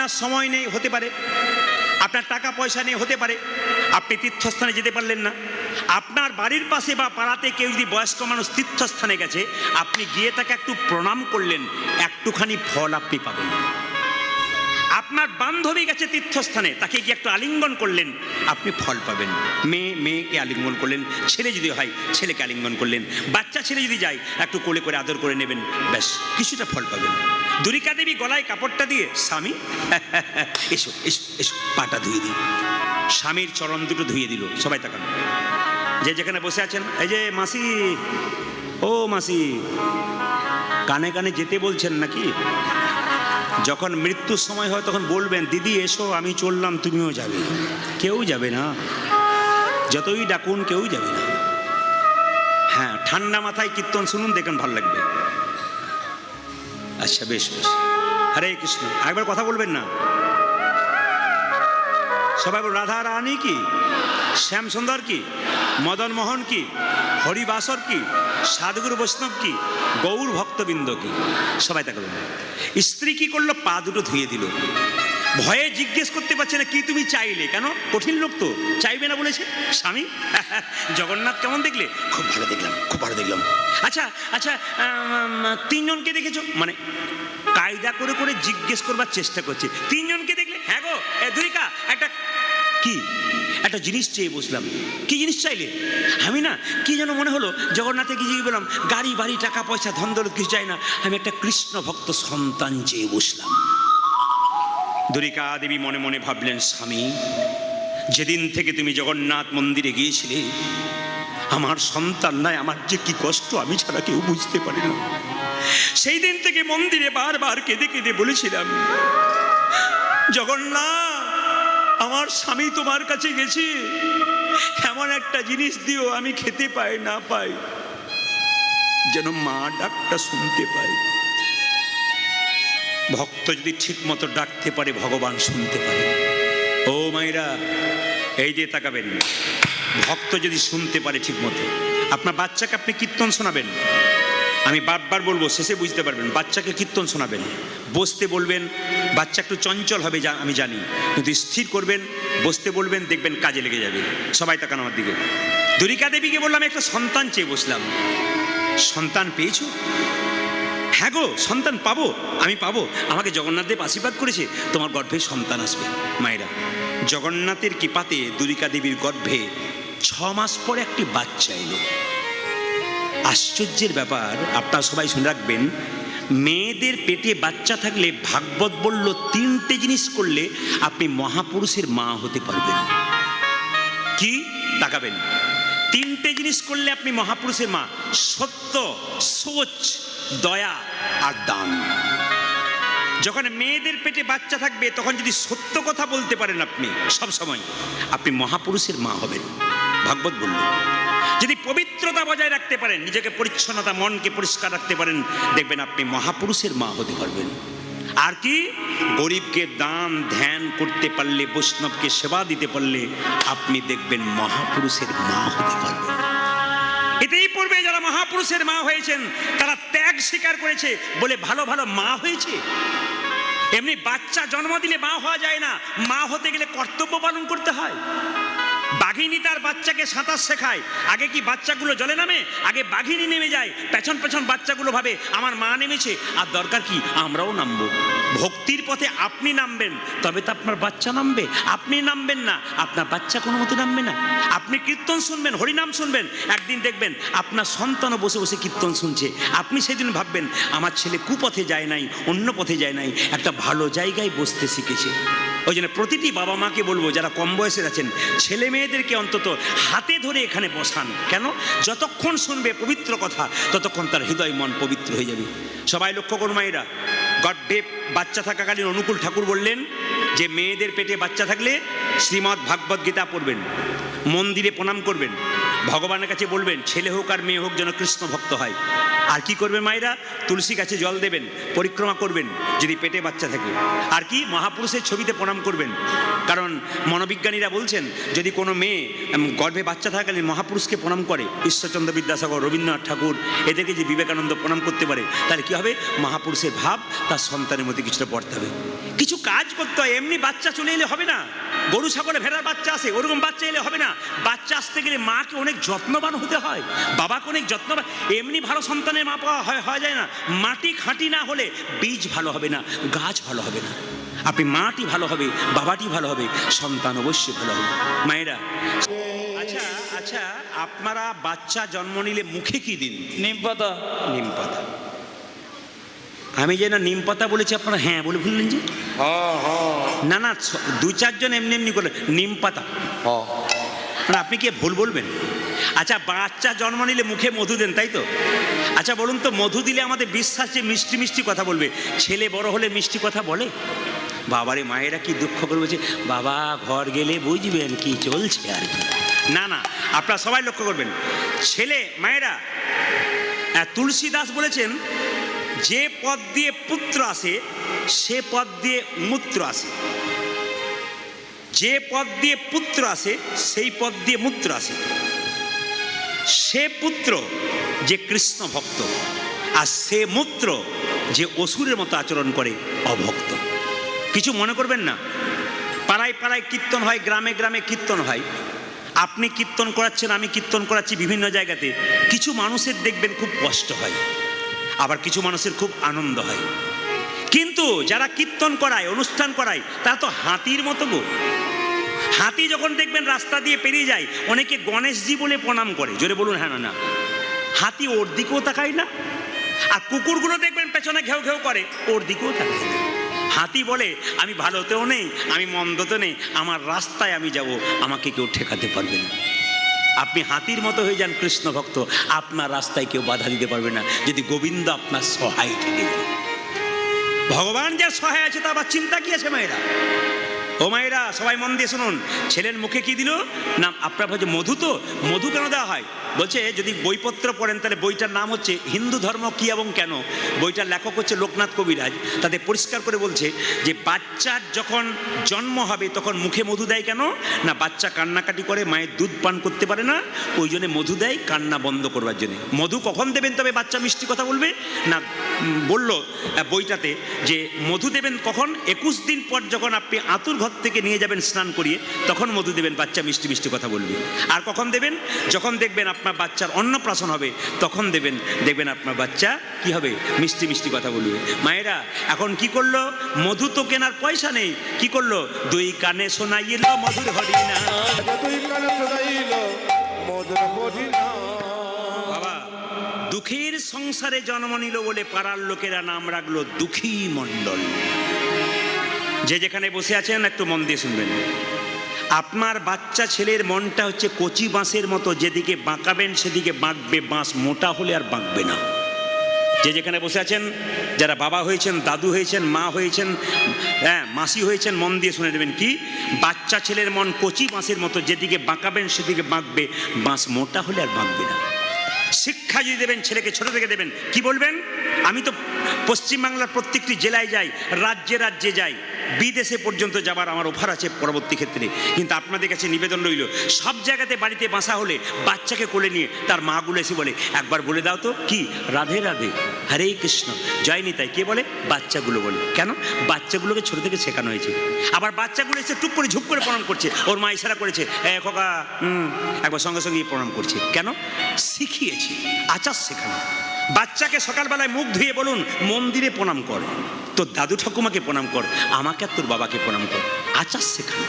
আপনার সময় নেই, হতে পারে আপনার টাকা পয়সা নেই, হতে পারে আপনি তীর্থস্থানে যেতে পারলেন না। আপনার বাড়ির পাশে বা পাড়াতে কেউ যদি বয়স্ক মানুষ তীর্থস্থানে গেছে, আপনি গিয়ে তাকে একটু প্রণাম করলেন, একটুখানি ফল আপনি পাবেন। আপনার বান্ধবী গেছে তীর্থস্থানে, তাকে গিয়ে একটু আলিঙ্গন করলেন, আপনি ফল পাবেন। মেয়েকে আলিঙ্গন করলেন, ছেলে যদি হয় ছেলেকে আলিঙ্গন করলেন, বাচ্চা ছেলে যদি যায় একটু কোলে করে আদর করে নেবেন, ব্যাস কিছুটা ফল পাবেন। দুরিকা দেবী গলায় কাপড়টা দিয়ে, স্বামী এসো এসো এসো, পাটা ধুয়ে দিই। স্বামীর চরণ দুটো ধুয়ে দিল। সবাই তাকান, যে যেখানে বসে আছেন, এই যে মাসি, ও মাসি, কানে কানে যেতে বলছেন নাকি? যখন মৃত্যুর সময় হয় তখন বলবেন, দিদি এসো, আমি চললাম, তুমিও যাবে। কেউ যাবে না, যতই ডাকুন কেউ যাবে না। হ্যাঁ, ঠান্ডা মাথায় কীর্তন শুনুন, দেখুন ভালো লাগবে। আচ্ছা, বেশ বেশ, হরে কৃষ্ণ। একবার কথা বলবেন না? সবাই বল, রাধা রানী কি, শ্যাম সুন্দর কি, মদন মোহন কি, হরিবাসর কি, সাধুগুরু বৈষ্ণব কি, গৌর ভক্তবৃন্দ কি। সবাই তাকে বলবেন। স্ত্রী কি করলো? পা দুটো ধুয়ে দিল। ভয়ে জিজ্ঞেস করতে পারছে না, কি তুমি চাইলে? কেন? কঠিন লোক তো, চাইবে না বলেছে। স্বামী, জগন্নাথ কেমন দেখলে? খুব ভালো দেখলাম, খুব ভালো দেখলাম। আচ্ছা আচ্ছা, তিনজনকে দেখেছো? মানে কায়দা করে করে জিজ্ঞেস করবার চেষ্টা করছে, তিনজনকে দেখলে? হ্যাঁ গো, দুরিকা, একটা কি একটা জিনিস চেয়ে বসলাম। কি জিনিস চাইলে? আমি না কি যেন মনে হলো জগন্নাথে কি জিজ্ঞেস বললাম, গাড়ি বাড়ি টাকা পয়সা ধন দৌলত কিছু চাই না, আমি একটা কৃষ্ণ ভক্ত সন্তান চেয়ে বসলাম। দুরিকা দেবী মনে মনে ভাবলেন, স্বামী, যেদিন থেকে তুমি জগন্নাথ মন্দিরে গিয়েছিলে, আমার সন্তান নাই, আমার যে কি কষ্ট আমি ছাড়া কেউ বুঝতে পারে না। সেই দিন থেকে মন্দিরে বারবার কেঁদে কেঁদে বলেছিলাম, জগন্নাথ, আমার স্বামী তোমার কাছে গেছি, এমন একটা জিনিস দিও আমি খেতে পাই না পাই, যেন মা ডাকটা শুনতে পাই। ভক্ত যদি ঠিক মতো ডাকতে পারে, ভগবান শুনতে পারে। ও মায়েরা, এই যে তাকাবেন, ভক্ত যদি শুনতে পারে ঠিক মতো, আপনার বাচ্চাকে আপনি কীর্তন শোনাবেন, আমি বারবার বলবো, শেষে বুঝতে পারবেন। বাচ্চাকে কীর্তন শোনাবেন, বসতে বলবেন, বাচ্চা একটু চঞ্চল হবে আমি জানি, কিন্তু স্থির করবেন, বসতে বলবেন, দেখবেন কাজে লেগে যাবে। সবাই তাকান আমার দিকে। দুরিকা দেবীকে বললাম, একটা সন্তান চেয়ে বসলাম। সন্তান পেয়েছো? হ্যাঁ গো, সন্তান পাবো, আমি পাবো, আমাকে জগন্নাথ দেব আশীর্বাদ করেছে, তোমার গর্ভে সন্তান আসবে। মায়েরা, জগন্নাথের কৃপাতে দুরিকা দেবীর গর্ভে 6 মাস পরে একটি বাচ্চা এলো। আশ্চর্যের ব্যাপার, আপনারা সবাই শুনে রাখবেন, মেয়েদের পেটে বাচ্চা থাকলে ভাগবত বলল 3টে জিনিস করলে আপনি মহাপুরুষের মা হতে পারবেন। কি? তাকাবেন, 3টে জিনিস করলে আপনি মহাপুরুষের মা: সত্য, সোচ, দয়া আর দান। যখন মেয়েদের পেটে বাচ্চা থাকবে, তখন যদি সত্য কথা বলতে পারেন আপনি সব সময়, আপনি মহাপুরুষের মা হবেন, ভাগবত বলল। যদি পবিত্রতা বজায় রাখতে পারেন, নিজেকে পরিচ্ছন্নতা, মনকে পরিষ্কার রাখতে পারেন, দেখবেন আপনি মহাপুরুষের মা হতে পারবেন। আর কি? গরিবকে দান ধ্যান করতে পারলে, বৈষ্ণবকে সেবা দিতে পারলে, আপনি দেখবেন মহাপুরুষের মা হতে পারবেন। এতেই পূর্বে যারা মহাপুরুষের মা হয়েছেন, তারা ত্যাগ স্বীকার করেছে বলে ভালো ভালো মা হয়েছে। এমনি বাচ্চা জন্ম দিলে মা হওয়া যায় না, মা হতে গেলে কর্তব্য পালন করতে হয়। বাঘিনী তার বাচ্চাকে সাঁতার শেখায়, আগে কি বাচ্চাগুলো জলে নামে? আগে বাঘিনী নেমে যায়, পেছন পেছন বাচ্চাগুলো ভাবে আমার মা নেমেছে, আর দরকার কি আমরাও নামবো। ভক্তির পথে আপনি নামবেন, তবে তো আপনার বাচ্চা নামবে। আপনি নামবেন না, আপনার বাচ্চা কোনো মতে নামবে না। আপনি কীর্তন শুনবেন, হরিনাম শুনবেন, একদিন দেখবেন আপনার সন্তানও বসে বসে কীর্তন শুনছে। আপনি সেদিন ভাববেন, আমার ছেলে কুপথে যায় নাই, অন্য পথে যায় নাই, একটা ভালো জায়গায় বসতে শিখেছে। ওই জন্য প্রতিটি বাবা মাকে বলবো, যারা কম বয়সের আছেন, ছেলে মেয়েদেরকে অন্তত হাতে ধরে এখানে বসান। কেন? যতক্ষণ শুনবে পবিত্র কথা, ততক্ষণ তার হৃদয় মন পবিত্র হয়ে যাবে। সবাই লক্ষ্য করুন মায়েরা, গর্ভে বাচ্চা থাকাকালীন অনুকূল ঠাকুর বললেন যে মেয়েদের পেটে বাচ্চা থাকলে শ্রীমদ্ ভাগবত গীতা পড়বেন, মন্দিরে প্রণাম করবেন, ভগবানের কাছে বলবেন ছেলে হোক আর মেয়ে হোক যেন কৃষ্ণ ভক্ত হয়। আর কি করবেন মায়েরা? তুলসী গাছে জল দেবেন, পরিক্রমা করবেন যদি পেটে বাচ্চা থাকে। আর কি? মহাপুরুষের ছবিতে প্রণাম করবেন। কারণ মনোবিজ্ঞানীরা বলছেন যদি কোনো মেয়ে গর্ভে বাচ্চা থাকাকালীন মহাপুরুষকে প্রণাম করে, ঈশ্বরচন্দ্র বিদ্যাসাগর, রবীন্দ্রনাথ ঠাকুর, এদেরকে যে বিবেকানন্দ প্রণাম করতে পারে, তাহলে কী হবে? মহাপুরুষের ভাব তার সন্তানের মধ্যে কিছুটা পড়তে হবে। কিছু কাজ করতে হয়, এমনি বাচ্চা চলে এলে হবে না। গরু ছাগলে ভেড়ার বাচ্চা আসে, ওরকম বাচ্চা এলে হবে না। বাচ্চা আসতে গেলে মাকে অনেক যত্নবান হতে হয়, বাবাকে অনেক যত্নবান। এমনি ভালো সন্তানের মা পাওয়া হয় যায় না। মাটি খাঁটি না হলে বীজ ভালো হবে না, গাছ ভালো হবে না। আপনি মাটি ভালো হবে, বাবাটি ভালো হবে, সন্তান অবশ্যই ভালো হবে। মায়েরা, আচ্ছা আচ্ছা, আপনারা বাচ্চা জন্ম নিলে মুখে কি দিন? নিম পাতা। নিম পাতা। আমি যে না নিম পাতা বলেছি, আপনারা হ্যাঁ বলে ভুললেন যে? না না, দু চারজন এমনি এমনি করে নিম পাতা। মানে আপনি কি ভুল বলবেন? আচ্ছা, বাচ্চা জন্ম নিলে মুখে মধু দেন, তাই তো? আচ্ছা বলুন তো, মধু দিলে আমাদের বিশ্বাস যে মিষ্টি মিষ্টি কথা বলবে, ছেলে বড় হলে মিষ্টি কথা বলে? বাবারে, মায়েরা কি দুঃখ করে বলছে, বাবা ঘর গেলে বুঝবেন কি চলছে আর কি। না না, আপনারা সবাই লক্ষ্য করবেন, ছেলে মায়েরা, তুলসী দাস বলেছেন যে পদ দিয়ে পুত্র আসে সে পদ দিয়ে মূত্র আসে। যে পদ দিয়ে পুত্র আসে সেই পদ দিয়ে মূত্র আসে। সে পুত্র যে কৃষ্ণ ভক্ত, আর সে মূত্র যে অসুরের মতো আচরণ করে অভক্ত। কিছু মনে করবেন না, পাড়ায় পাড়ায় কীর্তন হয়, গ্রামে গ্রামে কীর্তন হয়। আপনি কীর্তন করাচ্ছেন, আমি কীর্তন করাচ্ছি বিভিন্ন জায়গাতে। কিছু মানুষের দেখবেন খুব কষ্ট হয়, আবার কিছু মানুষের খুব আনন্দ হয়। কিন্তু যারা কীর্তন করায়, অনুষ্ঠান করায়, তারা তো হাতির মতো গো। হাতি যখন দেখবেন রাস্তা দিয়ে পেরিয়ে যায়, অনেকে গণেশজি বলে প্রণাম করে। জোরে বলুন হ্যাঁ না না। হাতি ওর দিকেও তাকায় না, আর কুকুরগুলো দেখবেন পেছনে ঘেউ ঘেউ করে, ওর দিকেও তাকায় না। হাতি বলে আমি ভালোতেও নেই, আমি মন্দতে নেই, আমার রাস্তায় আমি যাব, আমাকে কেউ ঠেকাতে পারবে না। আপনি হাতির মতো হয়ে যান কৃষ্ণ ভক্ত, আপনার রাস্তায় কেউ বাধা দিতে পারবে না, যদি গোবিন্দ আপনার সহায় থেকে যায়। ভগবান যার সহায় আছে তা আবার চিন্তা কি আছে মায়েরা? ও মায়েরা, সবাই মন দিয়ে শুনুন। ছেলের মুখে কি দিল না? আপনার ভাবছে মধু। তো মধু কেন দেওয়া হয়? বলছে যদি বইপত্র পড়েন তাহলে বইটার নাম হচ্ছে হিন্দু ধর্ম কি এবং কেন। বইটার লেখক হচ্ছে লোকনাথ কবিরাজ। তাতে পরিষ্কার করে বলছে যে বাচ্চার যখন জন্ম হবে তখন মুখে মধু দেয় কেন না? বাচ্চা কান্নাকাটি করে, মায়ের দুধ পান করতে পারে না, ওই জন্য মধু দেয় কান্না বন্ধ করবার জন্য। মধু কখন দেবেন তবে বাচ্চা মিষ্টি কথা বলবে না? বলল বইটাতে যে মধু দেবেন কখন? 21 দিন পর যখন আপনি আতুর ঘর থেকে নিয়ে যাবেন স্নান করিয়ে, তখন মধু দেবেন, বাচ্চা মিষ্টি মিষ্টি কথা বলবে। আর কখন দেবেন? যখন দেখবেন আপনার বাচ্চার অন্নপ্রাশন হবে, তখন দেবেন, দেখবেন আপনার বাচ্চা কি হবে? মিষ্টি মিষ্টি কথা বলবে। মায়েরা, এখন কি করলো? মধু তো কেনার পয়সা নেই, কি করলো? দুই কানে শোনাইল মধুর হরিনা। বাবা, দুঃখের সংসারে জন্ম নিল বলে পাড়ার লোকেরা নাম রাখলো দুঃখী মণ্ডল। যে যেখানে বসে আছেন একটু মন দিয়ে শুনবেন। আপনার বাচ্চা ছেলের মনটা হচ্ছে কচি বাঁশের মতো, যেদিকে বাঁকাবেন সেদিকে বাঁকবে, বাঁশ মোটা হলে আর বাঁকবে না। যে যেখানে বসে আছেন, যারা বাবা হয়েছেন, দাদু হয়েছেন, মা হয়েছেন, হ্যাঁ মাসি হয়েছেন, মন দিয়ে শুনে নেবেন কি? বাচ্চা ছেলের মন কচি বাঁশের মতো, যেদিকে বাঁকাবেন সেদিকে বাঁকবে, বাঁশ মোটা হলে আর বাঁকবে না। শিক্ষা যদি দেবেন ছেলেকে, ছোট থেকে দেবেন, কি বলবেন? আমি তো পশ্চিমবাংলার প্রত্যেকটি জেলায় যাই, রাজ্যে রাজ্যে যাই, বিদেশে পর্যন্ত যাবার আমার অফার আছে পরবর্তী ক্ষেত্রে। কিন্তু আপনাদের কাছে নিবেদন রইল, সব জায়গাতে বাড়িতে বাসা হলে বাচ্চাকে কোলে নিয়ে তার মাগুলো এসে বলে একবার বলে দাও তো কি রাধে রাধে, হরে কৃষ্ণ, জয় নিতাই। কে বলে? বাচ্চাগুলো বলে। কেন? বাচ্চাগুলোকে ছোট থেকে শেখানো হয়েছে। আবার বাচ্চাগুলো এসে টুক করে ঝুপ করে প্রণাম করছে, ওর মা ইশারা করেছে খোকা একবার সঙ্গে সঙ্গে প্রণাম করছে। কেন? শিখিয়েছি, আচার শেখানো। বাচ্চাকে সকালবেলায় মুখ ধুয়ে বলুন মন্দিরে প্রণাম কর, তোর দাদু ঠাকুমাকে প্রণাম কর, আমাকে আর তোর বাবাকে প্রণাম কর। আচার শেখান।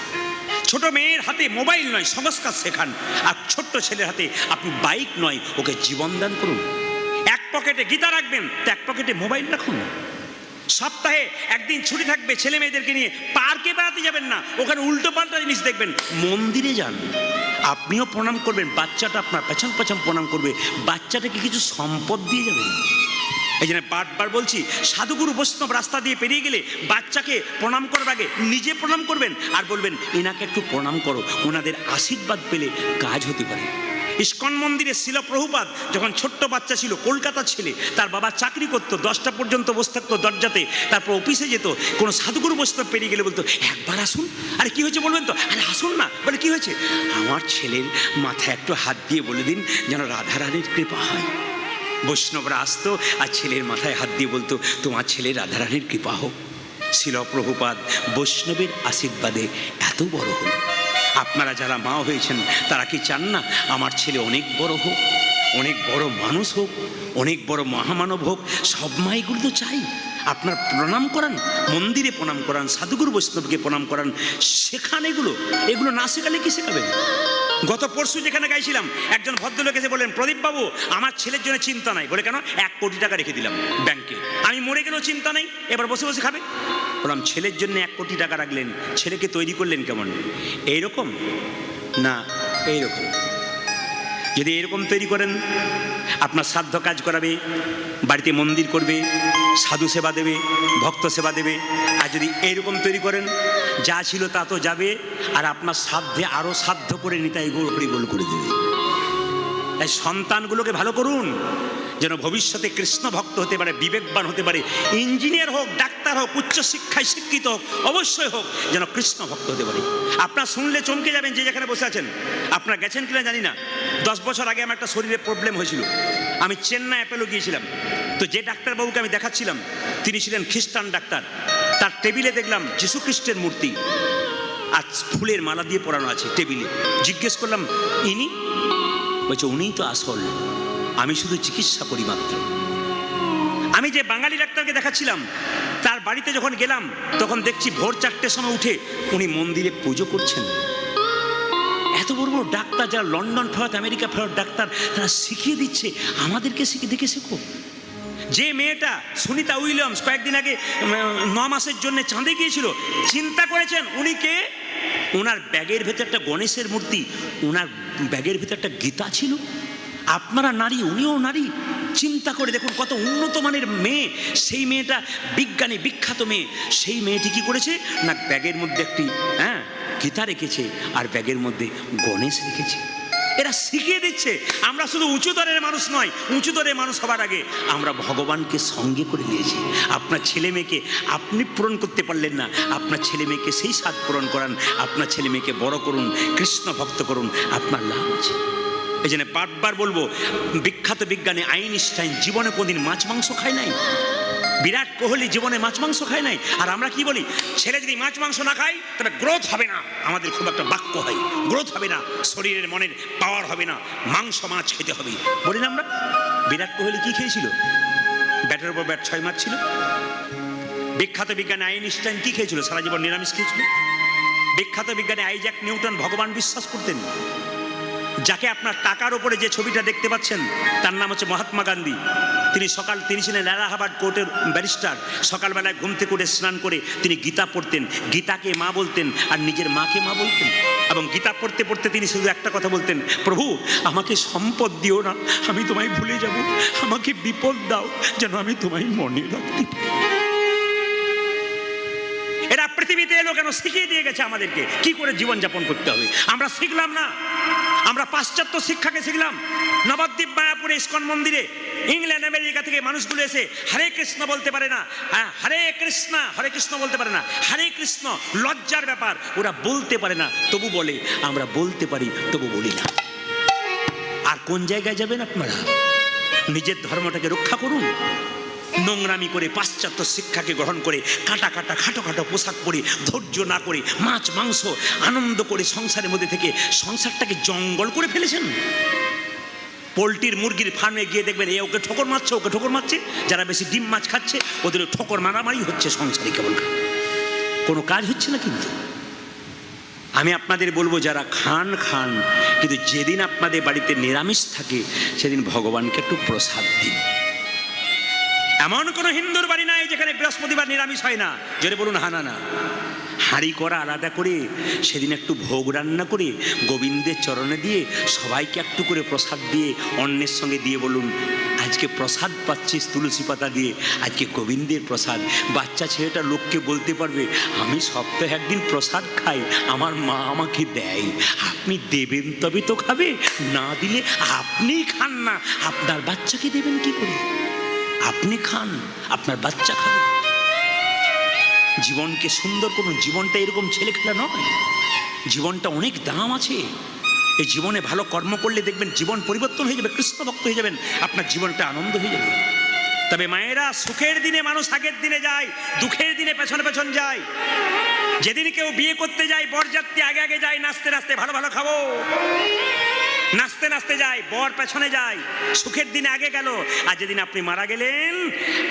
ছোট মেয়ের হাতে মোবাইল নয়, সংস্কার শেখান। আর ছোট্ট ছেলের হাতে আপনি বাইক নয়, ওকে জীবন দান করুন। এক পকেটে গীতা রাখবেন তো এক পকেটে মোবাইল রাখুন। সপ্তাহে একদিন ছুটি থাকবে, ছেলে মেয়েদেরকে নিয়ে পার্কে বেড়াতে যাবেন না, ওখানে উল্টো পাল্টা জিনিস দেখবেন, মন্দিরে যান। আপনিও প্রণাম করবেন, বাচ্চাটা আপনার পেছন পেছন প্রণাম করবে, বাচ্চাটাকে কিছু সম্পদ দিয়ে যাবেন। এই জন্য বারবার বলছি, সাধুগুরু বৈষ্ণব রাস্তা দিয়ে পেরিয়ে গেলে বাচ্চাকে প্রণাম করার আগে নিজে প্রণাম করবেন আর বলবেন এনাকে একটু প্রণাম করো, ওনাদের আশীর্বাদ পেলে কাজ হতে পারে। ইস্কন মন্দিরে শিল প্রভুপাদ যখন ছোট্ট বাচ্চা ছিল, কলকাতা ছেলে, তার বাবা চাকরি করতো, 10টা পর্যন্ত বসে থাকতো দরজাতে, তারপর অফিসে যেত। কোনো সাধুগুরু বৈষ্ণব পেরিয়ে গেলে বলতো, একবার আসুন। আরে কি হয়েছে বলবেন তো? আরে আসুন না। বলে কি হয়েছে? আমার ছেলের মাথায় একটু হাত দিয়ে বলে দিন যেন রাধারানীর কৃপা হয়। বৈষ্ণবরা আসতো আর ছেলের মাথায় হাত দিয়ে বলতো, তোমার ছেলে রাধারানীর কৃপা হোক। শিল প্রভুপাদ বৈষ্ণবের আশীর্বাদে এত বড় হল। আপনারা যারা মা হয়েছেন তারা কি চান না আমার ছেলে অনেক বড় হোক, অনেক বড় মানুষ হোক, অনেক বড় মহামানব হোক? সব মাইগুলো তো চাই। আপনার প্রণাম করান, মন্দিরে প্রণাম করান, সাধুগুরু বৈষ্ণবকে প্রণাম করান, শেখান। এগুলো না শেখালে কি শেখাবেন? গত পরশু যেখানে গাইছিলাম, একজন ভদ্রলোক এসে বললেন, প্রদীপ বাবু আমার ছেলের জন্য চিন্তা নাই। বলে কেন? 1 কোটি টাকা রেখে দিলাম ব্যাংকে, আমি মরে গেলেও চিন্তা নাই, এবার বসে বসে খাবে। বললাম, ছেলের জন্য 1 কোটি টাকা রাখলেন, ছেলেকে তৈরি করলেন কেমন? এইরকম না এইরকম? যদি এরকম তৈরি করেন, আপনার সাধ্য কাজ করাবে, বাড়িতে মন্দির করবে, সাধু সেবা দেবে, ভক্ত সেবা দেবে। আর যদি এইরকম তৈরি করেন, যা ছিল তা তো যাবে, আর আপনার সাধ্যে আরও সাধ্য করে নিতাই গোল হরিগোল করে দেবে। তাই সন্তানগুলোকে ভালো করুন, যেন ভবিষ্যতে কৃষ্ণ ভক্ত হতে পারে, বিবেকবান হতে পারে, ইঞ্জিনিয়ার হোক, ডাক্তার হোক, উচ্চশিক্ষায় শিক্ষিত হোক, অবশ্যই হোক, যেন কৃষ্ণ ভক্ত হতে পারে। আপনার শুনলে চমকে যাবেন, যে যেখানে বসে আছেন। আপনারা গেছেন কিনা জানি না, 10 বছর আগে আমার একটা শরীরে প্রবলেম হয়েছিল। আমি চেন্নাই অ্যাপেলো গিয়েছিলাম। তো যে ডাক্তারবাবুকে আমি দেখাচ্ছিলাম তিনি ছিলেন খ্রিস্টান ডাক্তার। তার টেবিলে দেখলাম যীশু খ্রিস্টের মূর্তি আর ফুলের মালা দিয়ে পরানো আছে টেবিলে। জিজ্ঞেস করলাম, ইনি? বলছে, উনিই তো আসল, আমি শুধু চিকিৎসা করি মাত্র। আমি যে বাঙালি ডাক্তারকে দেখাচ্ছিলাম তার বাড়িতে যখন গেলাম, তখন দেখছি ভোর 4টের সময় উঠে উনি মন্দিরে পুজো করছেন। এত বড় বড় ডাক্তার, যারা লন্ডন ফেরত, আমেরিকা ফেরত ডাক্তার, তারা শিখিয়ে দিচ্ছে, আমাদেরকে দেখে শেখো। যে মেয়েটা সুনিতা উইলিয়ামস কয়েকদিন আগে 9 মাসের জন্য চাঁদে গিয়েছিল, চিন্তা করেছেন উনি কে? ওনার ব্যাগের ভেতর একটা গণেশের মূর্তি, ওনার ব্যাগের ভেতর একটা গীতা ছিল। আপনারা নারী, উনিও নারী। চিন্তা করে দেখুন কত উন্নত মানের মেয়ে। সেই মেয়েটা বিজ্ঞানী, বিখ্যাত মেয়ে। সেই মেয়েটি কি করেছে না, ব্যাগের মধ্যে একটি গীতা রেখেছে আর ব্যাগের মধ্যে গণেশ রেখেছে। এরা শিখিয়ে দিচ্ছে। আমরা শুধু উঁচু দরের মানুষ নয়, উঁচু দরের মানুষ হবার আগে আমরা ভগবানকে সঙ্গে করে নিয়েছি। আপনার ছেলে মেয়েকে আপনি পূরণ করতে পারলেন না, আপনার ছেলে মেয়েকে সেই স্বাদ পূরণ করান, আপনার ছেলে মেয়েকে বড় করুন, কৃষ্ণ ভক্ত করুন, আপনার লাভ আছে। এই জন্য বারবার বলবো, বিখ্যাত বিজ্ঞানী আইনস্টাইন জীবনে কোনদিন মাছ মাংস খায় নাই। বিরাট কোহলি জীবনে মাছ মাংস খায় নাই। আর আমরা কি বলি, ছেলে যদি মাছ মাংস না খায় তবে গ্রোথ হবে না। আমাদের খুব একটা বাক্য হয়, গ্রোথ হবে না, শরীরের মনের পাওয়ার হবে না, মাংস মাছ খেতে হবে বলি না আমরা। বিরাট কোহলি কি খেয়েছিল? ব্যাটের উপর ব্যাট 6 মারছিল। বিখ্যাত বিজ্ঞানী আইনস্টাইন কি খেয়েছিল? সারা জীবন নিরামিষ খেয়েছিল। বিখ্যাত বিজ্ঞানী আইজ্যাক নিউটন ভগবান বিশ্বাস করতেন। যাকে আপনার টাকার উপরে যে ছবিটা দেখতে পাচ্ছেন তার নাম হচ্ছে মহাত্মা গান্ধী। তিনি ছিলেন এলাহাবাদ কোর্টের ব্যারিস্টার। সকালবেলায় ঘুম থেকে উঠে স্নান করে তিনি গীতা পড়তেন, গীতাকে মা বলতেন আর নিজের মাকে মা বলতেন। এবং গীতা পড়তে পড়তে তিনি শুধু একটা কথা বলতেন, প্রভু আমাকে সম্পদ দিও না, আমি তোমায় ভুলে যাব, আমাকে বিপদ দাও যেন আমি তোমায় মনে রাখতে পারি। এরা পৃথিবীতে এলো কেন? শিখিয়ে দিয়ে গেছে আমাদেরকে কি করে জীবনযাপন করতে হবে। আমরা শিখলাম না, আমরা পাশ্চাত্য শিক্ষাকে শিখলাম। নবদ্বীপ মায়াপুরে ইস্কন মন্দিরে ইংল্যান্ড আমেরিকা থেকে মানুষগুলো এসে হরে কৃষ্ণ বলতে পারে না, হরে কৃষ্ণ বলতে পারে না, হরে কৃষ্ণ লজ্জার ব্যাপার, ওরা বলতে পারে না তবু বলে, আমরা বলতে পারি তবু বলি না। আর কোন জায়গায় যাবেন আপনারা? নিজের ধর্মটাকে রক্ষা করুন। নোংরামি করে পাশ্চাত্য শিক্ষাকে গ্রহণ করে কাটা কাটা খাটো খাটো পোশাক পরে, ধৈর্য না করে, মাছ মাংস আনন্দ করে সংসারের মধ্যে থেকে সংসারটাকে জঙ্গল করে ফেলেছেন। পোলট্রির মুরগির ফার্মে গিয়ে দেখবেন এ ওকে ঠোকর মারছে, ওকে ঠোকর মারছে। যারা বেশি ডিম মাছ খাচ্ছে ওদের ঠোকর মারামারি হচ্ছে সংসারে, কেবল কোনো কাজ হচ্ছে না। কিন্তু আমি আপনাদের বলবো, যারা খান কিন্তু যেদিন আপনাদের বাড়িতে নিরামিষ থাকে সেদিন ভগবানকে একটু প্রসাদ দিন। এমন কোনো হিন্দুর বাড়ি নাই যেখানে বৃহস্পতিবার নিরামিষ হয় না। জোরে বলুন হা না। হাঁড়ি করা আলাদা করে সেদিন একটু ভোগ রান্না করে গোবিন্দের চরণে দিয়ে সবাইকে একটু করে প্রসাদ দিয়ে অন্যের সঙ্গে দিয়ে বলুন, আজকে প্রসাদ পাচ্ছিস তুলসী পাতা দিয়ে, আজকে গোবিন্দের প্রসাদ। বাচ্চা ছেলেটা লোককে বলতে পারবে, আমি সপ্তাহে একদিন প্রসাদ খাই, আমার মা আমাকে দেয়। আপনি দেবেন তবে তো খাবে, না দিলে আপনিই খান না, আপনার বাচ্চাকে দেবেন কি করে? আপনি খান, আপনার বাচ্চা খাবে। জীবনকে সুন্দর করুন। জীবনটা এরকম ছেলে খেলা নয়, জীবনটা অনেক দাম আছে। এই জীবনে ভালো কর্ম করলে দেখবেন জীবন পরিবর্তন হয়ে যাবে, কৃষ্ণ ভক্ত হয়ে যাবেন, আপনার জীবনটা আনন্দ হয়ে যাবে। তবে মায়েরা, সুখের দিনে মানুষ আগের দিনে যায়, দুঃখের দিনে পেছনে পেছন যায়। যেদিন কেউ বিয়ে করতে যায় বরযাত্রী আগে আগে যায়, নাচতে নাচতে, ভালো ভালো খাবো, নাচতে নাচতে যায়, বর পেছনে যায়, সুখের দিনে আগে গেল। আর যেদিন আপনি মারা গেলেন,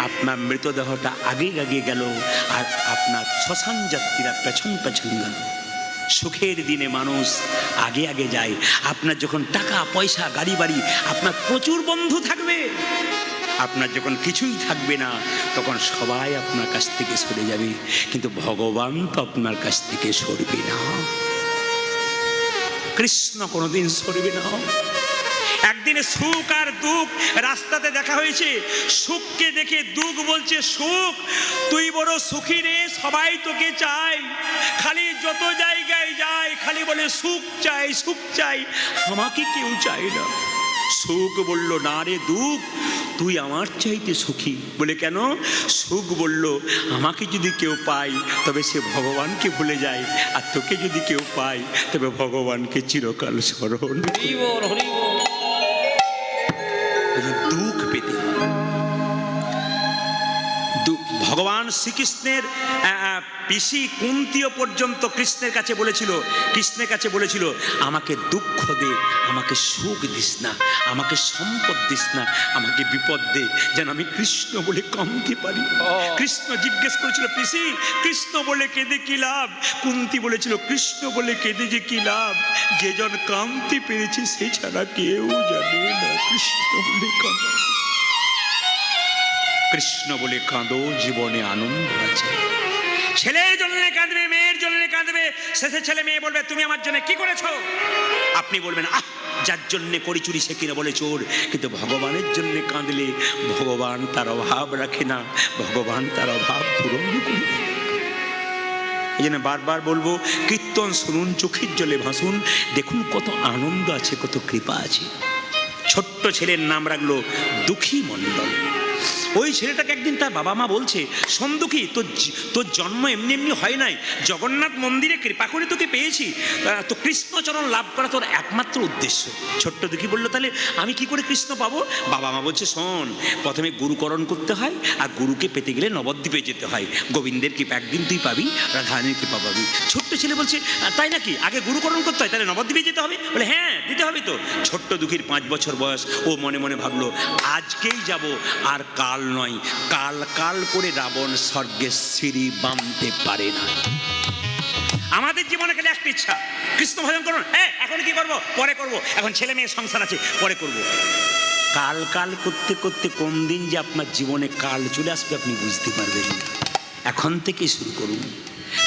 আপনার মৃতদেহটা আগে আগে গেল, আর আপনার শ্মশান যাত্রীরা পেছন পেছন গেল। সুখের দিনে মানুষ আগে আগে যায়। আপনার যখন টাকা পয়সা গাড়ি বাড়ি, আপনার প্রচুর বন্ধু থাকবে, আপনার যখন কিছুই থাকবে না তখন সবাই আপনার কাছ থেকে সরে যাবে, কিন্তু ভগবান তো আপনার কাছ থেকে সরবে না। কৃষ্ণ কোনোদিন সরবে না। একদিনে সুখ আর দুঃখ রাস্তাতে দেখা হয়েছে। সুখকে দেখে দুঃখ বলছে, সুখ তুই বড় সুখী রে, সবাই তোকে চাই, খালি যত জায়গায় যায় খালি বলে সুখ চাই সুখ চাই, আমাকে কেউ চায় না। সুখ বলল, না রে দুঃখ, তুই আমার চাইতে সুখী। বলে কেন? সুখ বলল, আমাকে যদি কেউ পায় তবে সে ভগবানকে ভুলে যায়, আর তোকে যদি কেউ পায় তবে ভগবানকে চিরকাল স্মরণ। দুঃখ পেতে ভগবান শ্রীকৃষ্ণের পিসি কুন্তিও পর্যন্ত কৃষ্ণের কাছে বলেছিল, আমাকে দুঃখ দে, আমাকে সুখ দিস না, আমাকে সম্পদ দিস না, আমাকে বিপদ দে, যেন আমি কৃষ্ণ বলে কাঁদতে পারি। কৃষ্ণ জিজ্ঞেস করেছিল, পিসি কৃষ্ণ বলে কেঁদে কি লাভ? কুন্তি বলেছিল, কৃষ্ণ বলে কেঁদে যে কি লাভ, যে জন কাঁদতে পেরেছে সে ছাড়া কেউ জানে না। কৃষ্ণ বলে কাঁদো, কৃষ্ণ বলে কাঁদো, জীবনে আনন্দ আছে। ছেলের জন্য কাঁদবে, মেয়ের জন্য কাঁদবে, শেষে ছেলে মেয়ে বলবে, তুমি আমার জন্য কি করেছো? আপনি বলবেন, আহ, যার জন্যে করি চুরি সে কিনা বলে চোর। কিন্তু ভগবানের জন্য কাঁদলে ভগবান তার অভাব রাখে না, ভগবান তার অভাব পূরণ করে। এই জন্য বারবার বলবো, কীর্তন শুনুন, চোখের জলে ভাসুন, দেখুন কত আনন্দ আছে, কত কৃপা আছে। ছোট্ট ছেলের নাম রাখলো দুঃখী মণ্ডল। ওই ছেলেটাকে একদিন তার বাবা মা বলছে, শোন দুঃখী, তোর জন্ম এমনি এমনি হয় নাই, জগন্নাথ মন্দিরে কৃপা করে তোকে পেয়েছি, তো কৃষ্ণচরণ লাভ করা তোর একমাত্র উদ্দেশ্য। ছোট্ট দুঃখী বললো, তাহলে আমি কি করে কৃষ্ণ পাবো? বাবা মা বলছে, শোন, প্রথমে গুরুকরণ করতে হয়, আর গুরুকে পেতে গেলে নবদ্বীপে যেতে হয়, গোবিন্দের কৃপা একদিন তুই পাবি, রাধারানীর কৃপা পাবি। ছোট্ট ছেলে বলছে, তাই নাকি? আগে গুরুকরণ করতে হয়, তাহলে নবদ্বীপে যেতে হবে? বলে হ্যাঁ, দিতে হবে তো। ছোট্ট দুঃখীর 5 বছর বয়স। ও মনে মনে ভাবলো, আজকেই যাব, আর কাল নয়, কাল কাল করে রাবণ স্বর্গের সিঁড়ি বাঁধতে পারে না। আমাদের জীবনে খেলে একটা ইচ্ছা, কৃষ্ণ ভজন করুন, এখন কি করবো? পরে করবো, এখন ছেলে মেয়ে সংসার আছে, পরে করবো। কাল কাল করতে করতে কোন দিন যে আপনার জীবনে কাল চলে আসবে আপনি বুঝতে পারবেন না। এখন থেকে শুরু করুন।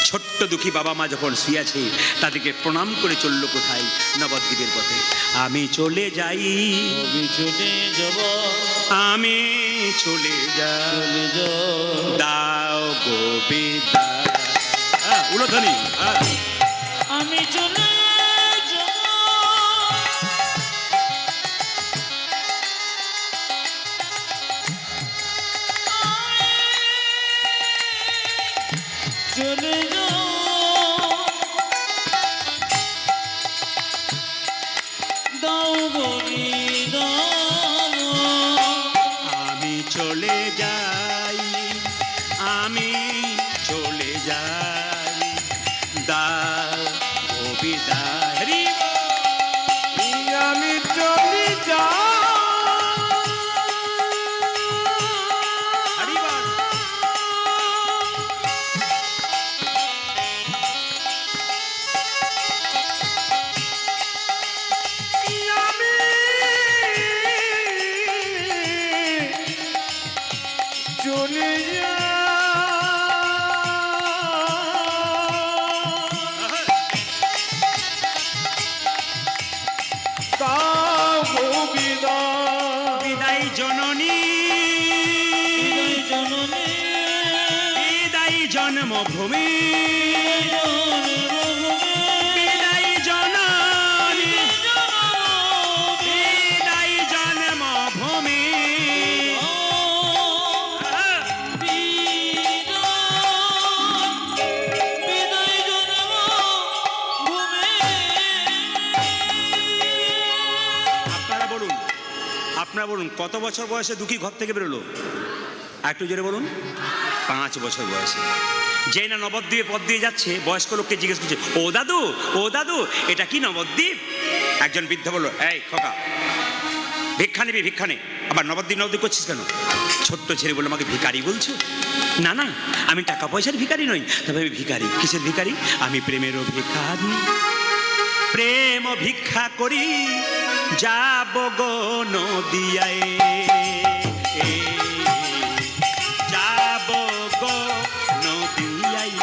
ছোট্ট দুঃখী বাবা মা যখন শুয়েছে, তাদেরকে প্রণাম করে চলল কোথায়? নবদ্বীপের পথে। আমি চলে যাই, আমি চলে যাব, আমি চলে যাই, দাও গোবিন্দা, উলধ্বনি, আমি চলে চলে যাও, দাও গোবিন্দা, আমি চলে যাই, আমি চলে যাই, দাও গোবিন্দা। জননী বিদায় জন্মভূমি বিদায় জননী বিদায় জন্মভূমি আপনারা বলুন কত বছর বয়সে দুঃখী ঘর থেকে বেরোলো? একটু জোরে বলুন। 5 বছর বয়সে। যেই না নবদ্বীপে পথ দিয়ে যাচ্ছে, বয়স্ক লোককে জিজ্ঞেস করছে, ও দাদু এটা কি নবদ্বীপ? একজন বৃদ্ধ বলল, এই খোকা, ভিক্ষা নিবি? ভিক্ষা নে। আবার নবদ্বীপ করছিস কেন? ছোট্ট ছেলে বললো, আমাকে ভিখারি বলছো? না না, আমি টাকা পয়সার ভিখারি নই, তবে আমি ভিখারি। কিসের ভিখারি? আমি প্রেমেরও ভিখারি। প্রেম ভিক্ষা করি যাব গো নদিয়ায়, যাব গো নদিয়ায়।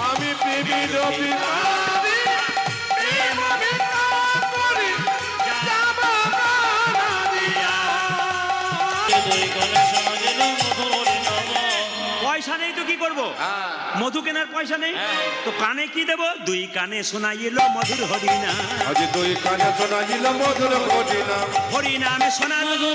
আমি পয়সা নেই তো কি করবো? মধু কেনার পয়সা নেই তো কানে কি দেব? 2 কানে শোনাইল মধুর হরিনাম, 2 কানে শোনাইল মধুর হরিনাম, হরিনামে শোনালো,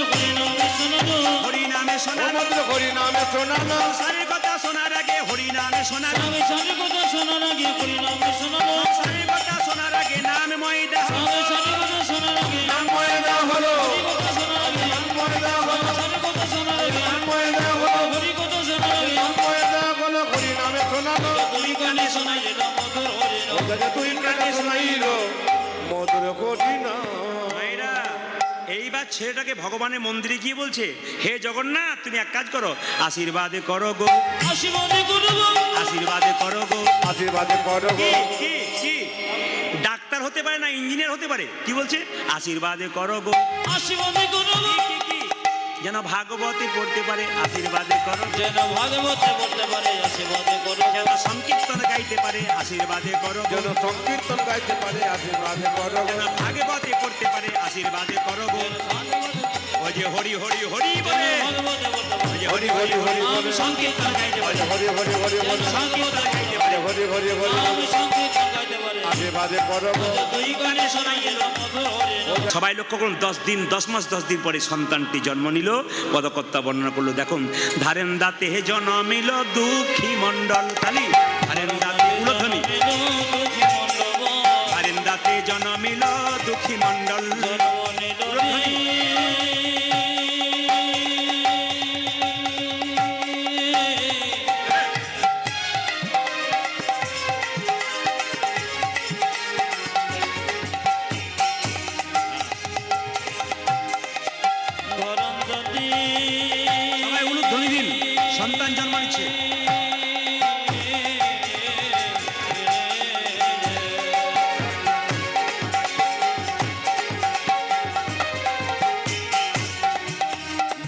হরিনামে শোনালো, হরিনামে শোনালো। সারে কথা শোনার আগে হরিনামে শোনালো, সারে কথা শোনার আগে হরিনামে শোনালো, সারে কথা শোনার আগে নাম ময়দা, সারে কথা শোনার আগে নাম ময়দা হলো, কথা শোনার আগে নাম ময়দা হলো, সারে কথা শোনার আগে নাম ময়দা হলো, হরি কথা শোনার আগে নাম ময়দা হলো, হরিনামে শোনালো। 2 কানে শোনাইল মধুর হরিনাম, 2 কানে শোনাইল মধুর হরিনাম। মায়েরা এইবার ছেলেটাকে ভগবানের মন্দিরে গিয়ে বলছে, হে জগন্নাথ, তুমি এক কাজ করো, আশীর্বাদে করো গো, আশীর্বাদে করব, আশীর্বাদে করো গো, আশীর্বাদে করো গো। কি ডাক্তার হতে পারে না ইঞ্জিনিয়ার হতে পারে? কি বলছে? আশীর্বাদে করো গো, আশীর্বাদে করব, কি যেন ভাগবতে পড়তে পারে, আশীর্বাদে করো, যেন ভাগবতে পড়তে পারে, আশীর্বাদে করব, যেন সংকীর্তন গাইতে পারে, আশীর্বাদে করো, যেন সংকীর্তন গাইতে পারে, আশীর্বাদে করো গো। যেন ভাগবতে পড়তে পারে, আশীর্বাদে করো গো। ওই যে হরি হরি হরি বলে, ভাগবতে পড়তে পারে, ওই যে হরি হরি হরি বলে, সংকীর্তন গাইতে পারে, হরি হরি হরি বলে, সংকীর্তন গাইতে পারে, হরি হরি হরি আমি সংকীর্তন গাইতে পারে, আশীর্বাদে করো গো। 2 কানে শোনাইল মধুর হরিনাম। সবাই লক্ষ্য করুন, 10 মাস 10 দিন পরে সন্তানটি জন্ম নিল। পদকর্তা বর্ণনা করলো, দেখুন, ধারেন দাঁতে জন্মিল দুঃখী মণ্ডল খালি, ধারেন দাঁতে উলধ্বনি, ধারেন দাঁতে জন্মিল দুঃখী মণ্ডল, সবাই উলধ্বনি দিন, সন্তান জন্ম নিচ্ছে।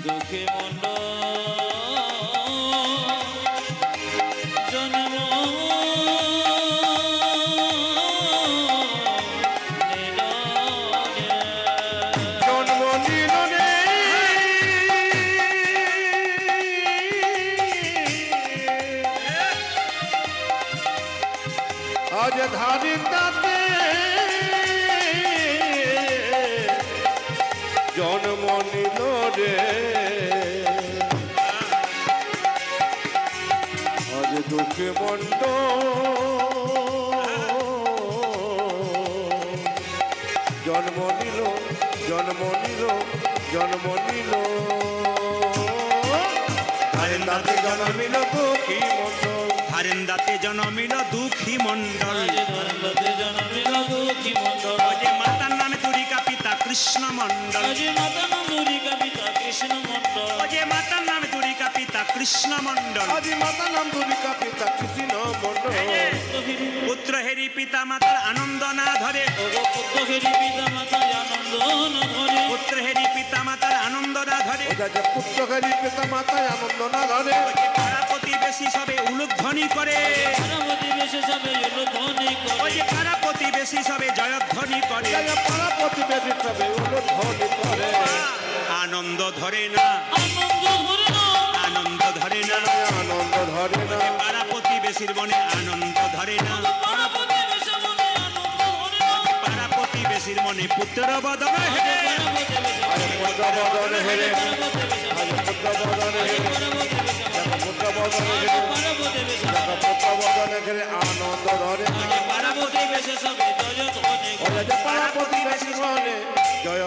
দুঃখী মণ্ডল জন্ম জন্ম নিল রে যে ধারি তাতে জন্ম নিল রে আজ দুঃখে মন্ড জন্ম নিল জন্ম নিল জন্ম নিল তাতে জন্মিল দুঃখী মন্ডল হারেন্দাতে জনমিল দুঃখী মণ্ডল ধরতে জনমিল দুঃখী মন্ডল যে মাতার নামে দুরিকা পিতা কৃষ্ণ মণ্ডল আজি মাতা নন্দুরিকা পিতা কৃষ্ণ মন্ডল যে মাতার নামে দুরিকা পিতা কৃষ্ণ মণ্ডল আজি মাতা নাম দুরিকা পিতা কৃষ্ণ মন্ডল পুত্র হেরি পিতা মাতার আনন্দ না ধরে পুত্র হেরি পিতা মাতা আনন্দ না ধরে পুত্র হেরি পিতা মাতার আনন্দ না ধরে ওটা যে পুত্রকারী পিতা মাতায় আনন্দ না ধরে পাড়া প্রতিবেশী সবে উলুধ্বনি করে পার্বতী বেশে যাবে ধ্বনি ওই করে যে পাড়া প্রতিবেশী সবে জয়ধ্বনি করে পাড়া প্রতিবেশী সবে উলুধ্বনি করে আনন্দ ধরে না আনন্দ ধরে না আনন্দ ধরে না আনন্দ ধরে না পাড়া প্রতিবেশীর মনে আনন্দ ধরে না পার্বতী বেশে মনে আনন্দ ধরে না পাড়া প্রতিবেশীর মনে পুত্র বদন হেরে আরে পুত্র বদন হেরে আরে পুত্র বদন হেরে পুত্র বদন হেরে পুত্র বদন হেরে আনন্দ ধরে পার্বতী বেশে সবে জয় ধ্বনি ওরা যে পাড়া প্রতিবেশী মনে জয়